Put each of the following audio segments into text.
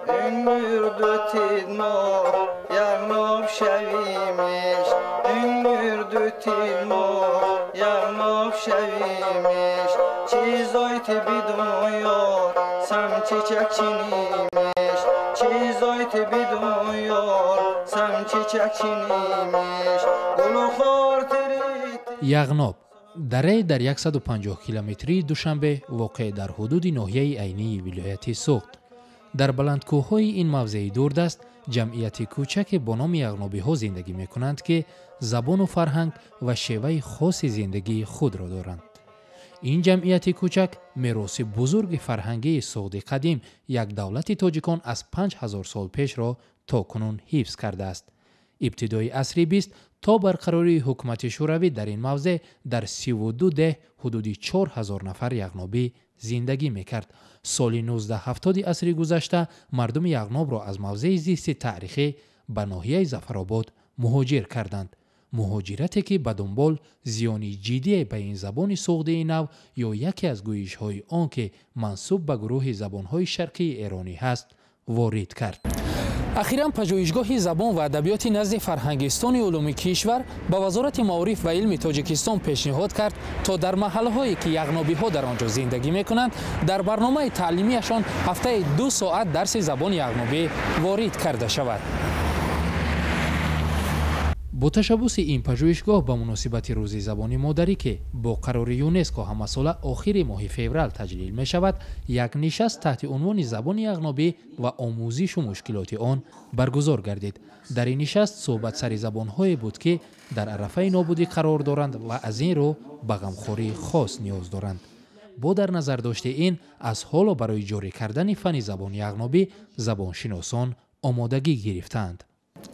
Üngürdü tilmor, yağnop şevimiş. Üngürdü tilmor, yağnop şevimiş. Çizoyti bidumuyor, sam çiçekçiniymiş. Çizoyti bidumuyor, sam çiçekçiniymiş. Guluklar tirit. Яғноб даре дар 150 километри Душанбе воқеъ дар ҳудуди ноҳияи айнии вилояти Суғд. дар баландкӯҳҳои ин мавзеи дурдаст ҷамъияти кӯчаке бо номи яғнобиҳо зиндагӣ мекунанд ки забону фарҳанг ва шеваи хоси зиндагии худро доранд. ин ҷамъияти кӯчак мероси бузурги фарҳангии Суғди қадим, як давлати тоҷикон аз 5000 сол пешро то кунун ҳифз кардааст. ибтидои асри 20 то барқарории ҳукумати шӯравӣ дар ин мавзеъ дар 32 деҳ ҳудуди 4000 нафар яғнобӣ зиндагӣ мекард. соли 1970 асри гузашта мардуми яғнобро аз мавзеи зисти таърихӣ ба ноҳияи Зафаробод муҳоҷир карданд. муҳоҷирате ки ба дунбол зиёни ҷиддие ба ин забони суғдии нав ё яке аз гӯишҳои он ки мансуб ба гурӯҳи забонҳои шарқии эронӣ ҳаст ворид кард. ахиран пажӯҳишгоҳи забон ва адабиёти назди фарҳангистони улуми кишвар ба вазорати маориф ва илми Тоҷикистон пешниҳод кард то дар маҳалҳое ки яғнобиҳо дар он ҷо зиндагӣ мекунанд дар барномаи таълимиашон ҳафтаи 2 соат дарси забони яғнобӣ ворид карда шавад. бо ташаббуси ин пажӯҳишгоҳ ба муносибати рӯзи забони модарӣ ки бо қарори ЮНЕСКО ҳамасола охири моҳи феврал таҷлил мешавад, як нишаст таҳти унвони забони яғнобӣ ва омӯзишу мушкилоти он баргузор гардид. дар ин нишаст суҳбатсари забонҳое буд ки дар арафаи нобудӣ қарор доранд ва аз ин рӯ ба ғамхории хос ниёз доранд. бо дар назар дошти ин, аз ҳоло барои ҷорӣ кардани фани забони яғнобӣ забоншиносон омодагӣ гирифтаанд.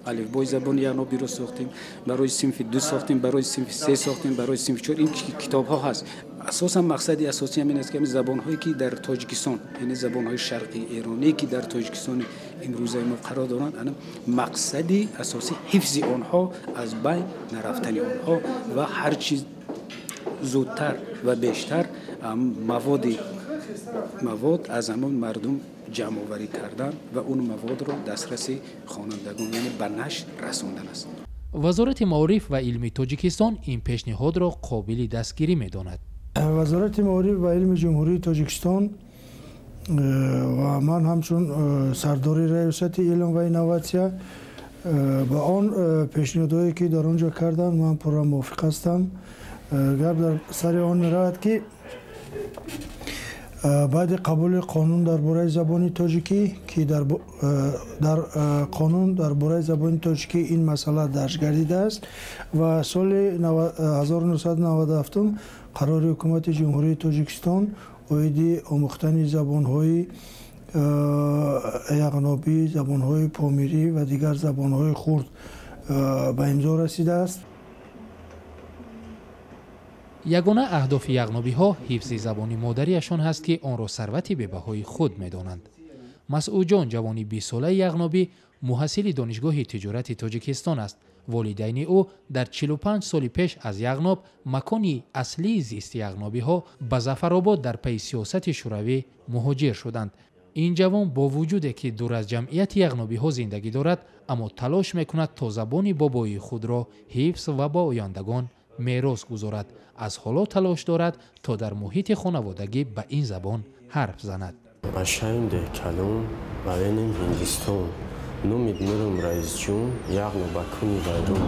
алифбои забони яғнобиро сохтем, барои синфи 2 сохтем, барои синфи 3 сохтем, барои синфи 4. ин китобҳо ҳаст. асосан мақсади асосӣ ҳамин аст ки забонҳое ки дар Тоҷикистон, яъне забонҳои шарқии эронӣ ки дар Тоҷикистони имрӯзаи мо қарор доранд, ана мақсади асосӣ ҳифзи онҳо, аз байн нарафтани онҳо ва ҳар чӣ зудтар ва бештар мавод аз ҳамон мардум ҷамъоварӣ кардан ва он маводро дастраси хонандагон, яъне ба нашр расондан аст. вазорати маориф ва илми Тоҷикистон ин пешниҳодро қобили дастгирӣ медонад. вазорати маориф ва илми ҷумҳурии Тоҷикистон ва ман ҳамчун сардори раёсати илм ва инноватсия ба он пешниҳодҳое ки дар он ҷо карданд ман пурра мувофиқ ҳастам. гап дар сари он меравад ки баъди қабули қонун дар бораи забони тоҷикӣ ки дар қонун дар бораи забони тоҷикӣ ин масъала дарҷ гардидааст ва соли 1997 қарори ҳукумати ҷумҳурии Тоҷикистон оиди омӯхтани забонҳои яғнобӣ, забонҳои помирӣ ва дигар забонҳои хурд ба имзо расидааст. ягона аҳдофи яғнобиҳо ҳифзи забони модариашон ҳаст ки онро сарвати бебаҳои худ медонанд. масъудҷон ҷавони 20 солаи яғнобӣ муҳассили донишгоҳи тиҷорати Тоҷикистон аст. волидайни ӯ дар 45 соли пеш аз яғноб, макони аслии зисти яғнобиҳо, ба Зафаробод дар пайи сиёсати шӯравӣ муҳоҷир шуданд. ин ҷавон бо вуҷуде ки дур аз ҷамъияти яғнобиҳо зиндагӣ дорад, аммо талош мекунад то забони бобои худро ҳифз ва ба ояндагон мерос гузорад. аз ҳоло талош дорад то дар муҳити хонаводагӣ ба ин забон ҳарф занад. ашайнде калон бавеним Ҳиндистон нумид мирум раисҷун яғнобакуни вайрон.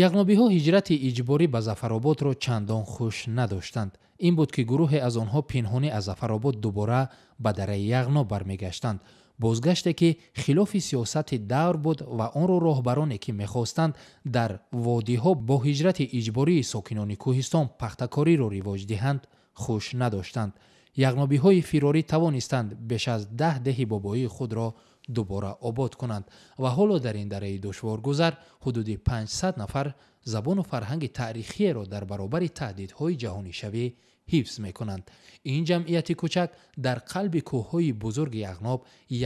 яғнобиҳо ҳиҷрати иҷборӣ ба Зафарободро чандон хуш надоштанд. ин буд ки гурӯҳе аз онҳо пинҳонӣ аз Зафаробод дубора ба дараи яғноб бармегаштанд. бозгаште ки хилофи сиёсати давр буд ва онро роҳбароне ки мехостанд дар водиҳо бо ҳиҷрати иҷбории сокинони кӯҳистон пахтакориро ривоҷ диҳанд хуш надоштанд. яғнобиҳои фирорӣ тавонистанд беш аз 10 деҳи бобоии худро дубора обод кунанд ва ҳоло дар ин дараи душворгузар ҳудуди 500 нафар забону фарҳанги таърихиеро дар баробари таҳдидҳои ҷаҳонишавӣ ҳифз мекунанд. ин ҷамъияти кӯчак дар қалби кӯҳҳои бузурги яғноб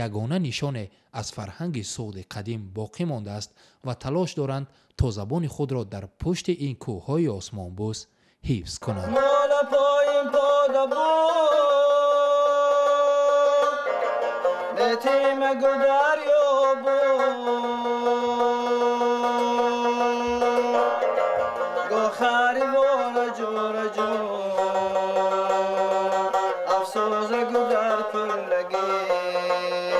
ягона нишоне аз фарҳанги суғди қадим боқӣ мондааст ва талош доранд то забони худро дар пушти ин кӯҳҳои осмонбӯс ҳифз кунанд. ستیم گدر یابو گوخاری بار جور جور افسوس گدر پر لگی